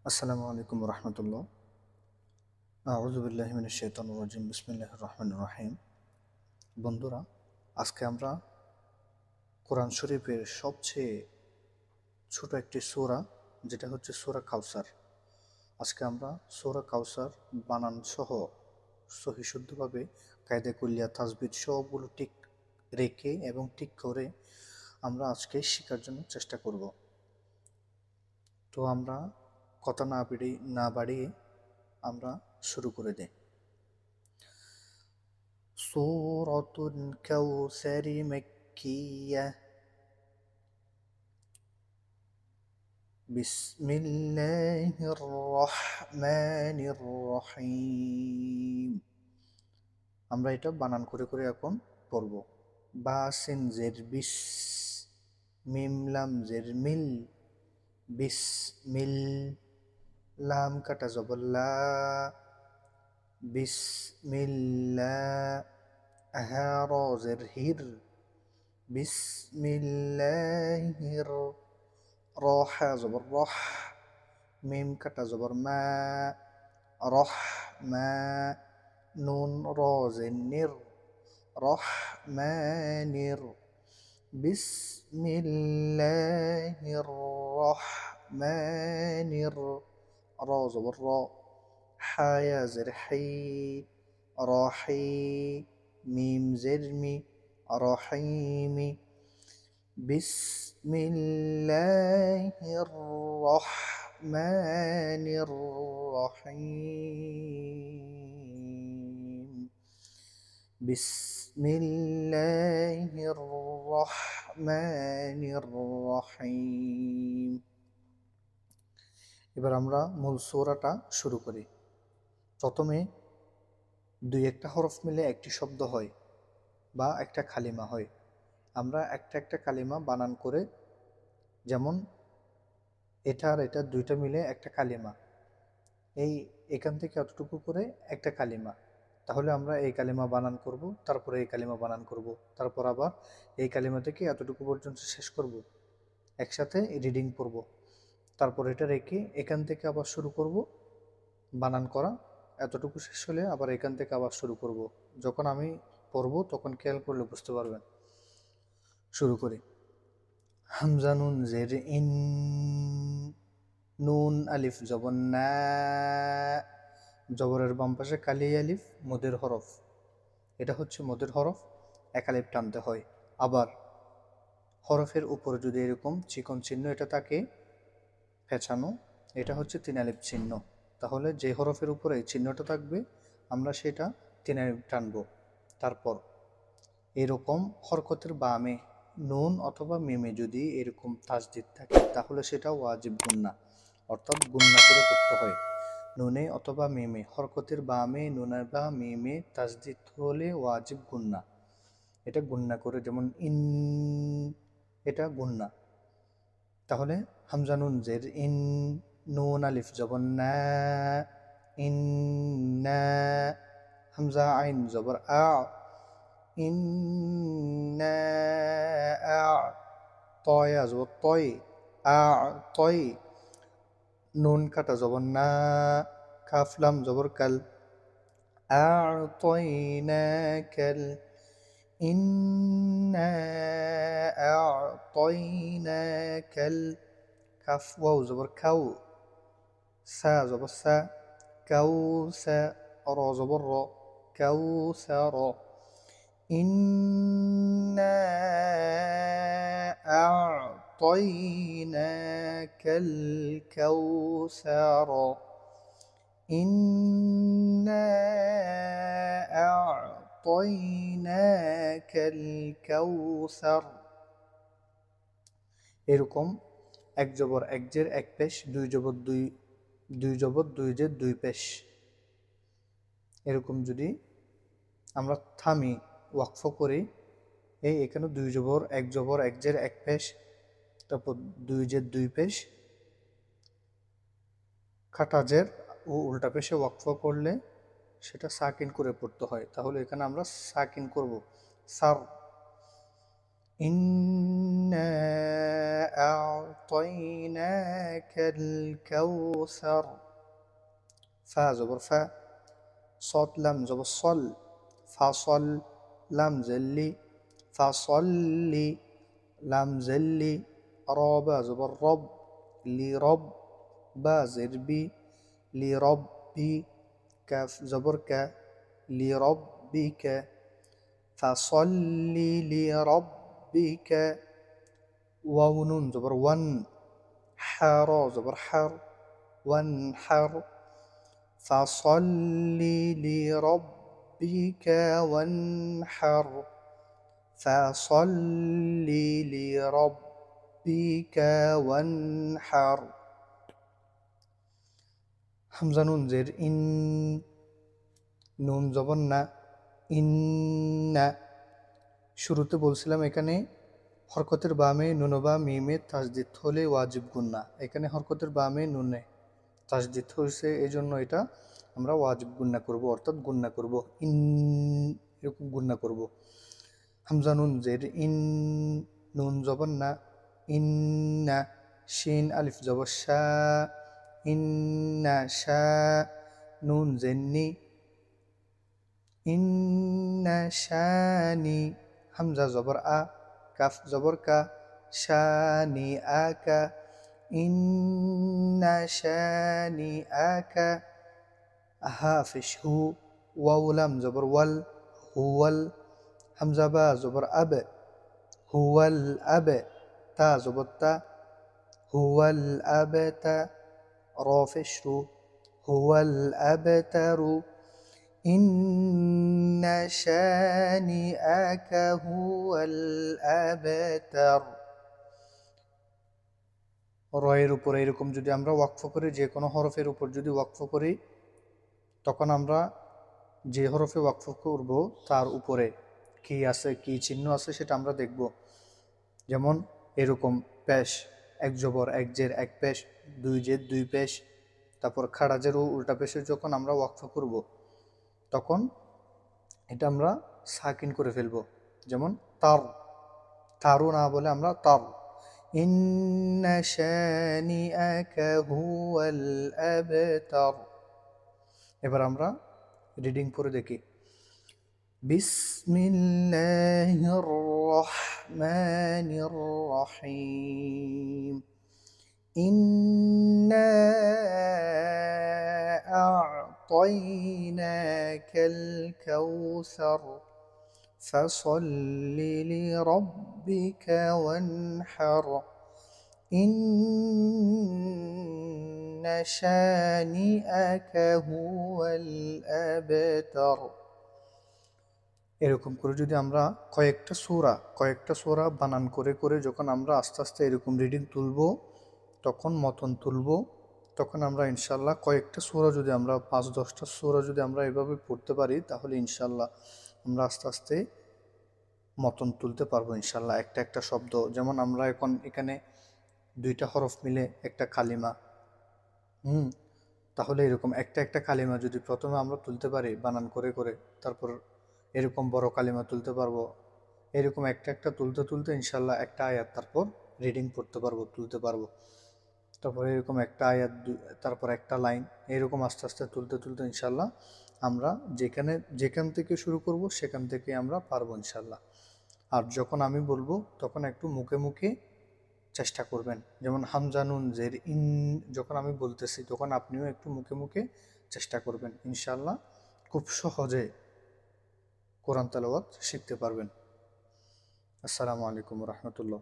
আসসালামু আলাইকুম রহমতুল্লাহ। আউযুবিল্লাহি মিনাশ শাইতানির রাজিম। বিসমিল্লাহির রহমানির রহিম। বন্ধুরা, আজকে আমরা কোরআন শরীফের সবচেয়ে ছোট একটি সূরা, যেটা হচ্ছে সূরা কাউসার। আজকে আমরা সূরা কাউসার বানান সহ সহি শুদ্ধভাবে কায়দা কুল্লিয়া তাজবিদ সবগুলো ঠিক রেখে এবং ঠিক করে আমরা আজকে শেখার জন্য চেষ্টা করব। তো আমরা কথা না বাড়িয়ে আমরা শুরু করে দিই। سورة الكوثر مكية. بسم الله الرحمن الرحيم. আমরা এটা বানান করে করে এখন পড়ব। বা সিন জের বিস, মিম লাম জের মিল, বিসমিল, লাম কাটা জবর লা, বিসমিল্লাহ, হা র জের হির, বিসমিল্লাহির, র হা জবর রহ, মিম কাটা জবর মা, রহ মা, নুন র জের নির, রহমানির, বিসমিল্লাহির রহমানির, র জবর র, হা ইয়া জের হাই, রহি, মিম জের মি, রহিমি, বিসমিল্লাহির রহমানির রহিম। বিসমিল্লাহির রহমানির রহিম। এবার আমরা মূল সূরাটা শুরু করি। প্রথমে দুই একটা হরফ মিলে একটি শব্দ হয় বা একটা কালিমা হয়। আমরা একটা একটা কালিমা বানান করে, যেমন এটা আর এটা দুইটা মিলে একটা কালিমা, এখান থেকে এতটুকু করে একটা কালিমা। তাহলে আমরা এই কালিমা বানান করব, তারপরে এই কালিমা বানান করব, তারপর আবার এই কালিমা থেকে এতটুকু পর্যন্ত শেষ করব, একসাথে রিডিং পড়ব। তারপর এটা রেখে এখান থেকে আবার শুরু করব বানান করা। এতটুকু শেষ হলে আবার এখান থেকে আবার শুরু করব। যখন আমি পড়ব তখন খেয়াল করলে বুঝতে পারবেন। শুরু করি। হামজা নুন জের ইন, নুন আলিফ জবর না, জবরের বাম পাশে কালি আলিফ মদের হরফ, এটা হচ্ছে মদের হরফ, এক আলিফ টানতে হয়। আবার হরফের উপরে যদি এরকম চিকন চিহ্ন এটা থাকে পেঁচানো, এটা হচ্ছে তিন আলিফ চিহ্ন। তাহলে যে হরফের উপরে এই চিহ্নটা থাকবে আমরা সেটা তিন আলিফ টানবো। তারপর এরকম হরকতের বামে নুন অথবা মিমে যদি এরকম তাসদিদ থাকে তাহলে সেটা ওয়াজিব গুন্না, অর্থাৎ গুন্না করে পড়তে হয়। নুনে অথবা মিমে হরকতের বামে নুনে বা মিমে তাসদিদ হলে ওয়াজিব গুন্না, এটা গুন্না করে, যেমন ইন, এটা গুন্না। তাহলে হামজা নুন জের ইন, নুন আলিফ জবর না, ইন্না, হামজা আইন জবর আ, ইন্না আ, তয়া জবর তয়, আ তয়, নুন কাটা জবর না, কাফলাম জবর কাল, আ'তাইনাকাল, ইন্না আ'তাইনাকাল, কাফ ওয়াও জবর খাও, সা জবর সা, কাউসা, র জবর র, কাউসার, ইন্না আ'তাইনাকাল কাউসার, ইন্না আ'তাইনাকাল কাউসার। এরকম এক জবর এক জের এক পেশ, দুই জবর দুই, দুই জবর দুই জের দুই পেশ। এরকম যদি আমরা থামি ওয়াকফ করি, এখানে দুই জবর এক জের এক পেশ, তারপর দুই জের দুই পেশ, খাটা জের ও উল্টা পেশে ওয়াকফ করলে সেটা সাকিন করে পড়তে হয়। তাহলে এখানে আমরা সাকিন করব, সার, ইন্না أعطيناك الكوثر. فا زبر فا، صاد لام زبر صل، فصل لام زلي، فصلي لام زلي، رابا زبر رب، لرب با زربي، لربي كاف زبر كا، لربك فصل لربك. واو نون زبر ون، حرا زبر حر، وانحر فصل لربك وانحر، فصل لربك وانحر. হামজা নুন জের ইন, নুন জবর না, ইন্না। শুরুতে বলছিলাম এখানে হরকতের বামে নুন বা মিমে তাসদিদ হলে ওয়াজিব গুন্না, এখানে হরকতের বামে নুনে তাসদিদ হয়েছে, এই জন্য এটা আমরা ওয়াজিব গুন্না করব, অর্থাৎ গুন্না করব, ইন এরকম গুন্না করব। হামজা নুন জের ইন, নুন জবর না, ইন্না। শিন আলিফ জবর শা, ইন্না শা। নুন জেন্নি, ইন্না শানি। হামজা জবর আ, কাফ জবর কা, শানি আকা, ইন্না শানি আকা। হাফিশ হু, ওয়াও লাম জবর ওয়াল, হুয়াল। হামজা বা জবর আব, হুয়াল আব। তা জবর তা, হুয়াল আবতা। রফিশ রু, হুয়াল আবতারু। إن شانئك هو الأبتر। রয়ের উপর এরকম যদি আমরা ওয়াকফ করি, যে কোনো হরফের উপর যদি ওয়াকফ করি, তখন আমরা যে হরফে ওয়াকফ করব তার উপরে কি আছে, কি চিহ্ন আছে সেটা আমরা দেখব। যেমন এরকম পেশ, এক জবর এক জের এক পেশ, দুই জের দুই পেশ, তারপর খাড়া জের ও উল্টা পেশে যখন আমরা ওয়াকফ করব তখন এটা আমরা সাকিন করে ফেলবো। যেমন তার, তারও না বলে আমরা তার। ইন্না শানিআকা হুয়াল আবতার। এবার আমরা রিডিং পড়ে দেখি। বিসমিল্লাহির রহমানির রহিম। ইন্না أعطيناك الكوثر فصل لربك وانحر إن شانئك هو الأبتر। এরকম করে যদি আমরা কয়েকটা সূরা বানান করে করে যখন আমরা আস্তে আস্তে এরকম রিডিং তুলব, তখন মতন তুলব, তখন আমরা ইনশাল্লাহ কয়েকটা সূরা যদি আমরা 5-10টা সূরা যদি আমরা এভাবে পড়তে পারি, তাহলে ইনশাল্লাহ আমরা আস্তে আস্তে মতন তুলতে পারবো ইনশাল্লাহ। একটা একটা শব্দ, যেমন আমরা এখন এখানে 2টা হরফ মিলে একটা কালিমা, তাহলে এরকম একটা একটা কালিমা যদি প্রথমে আমরা তুলতে পারি বানান করে করে, তারপর এরকম বড় কালিমা তুলতে পারবো, এরকম একটা একটা তুলতে তুলতে ইনশাল্লাহ একটা আয়াত তারপর রিডিং পড়তে পারবো, তুলতে পারবো। তারপরে এরকম একটা আয়াত, তারপর একটা লাইন, এরকম আস্তে আস্তে তুলতে তুলতে ইনশাল্লাহ আমরা যেখান থেকে শুরু করব সেখান থেকে আমরা পারবো ইনশাল্লাহ। আর যখন আমি বলবো তখন একটু মুখে মুখে চেষ্টা করবেন। যেমন হামজা নুন জের ইন, যখন আমি বলতেছি তখন আপনিও একটু মুখে মুখে চেষ্টা করবেন, ইনশাল্লাহ খুব সহজে কোরআন তেলাওয়াত শিখতে পারবেন। আসসালামু আলাইকুম রহমতুল্লাহ।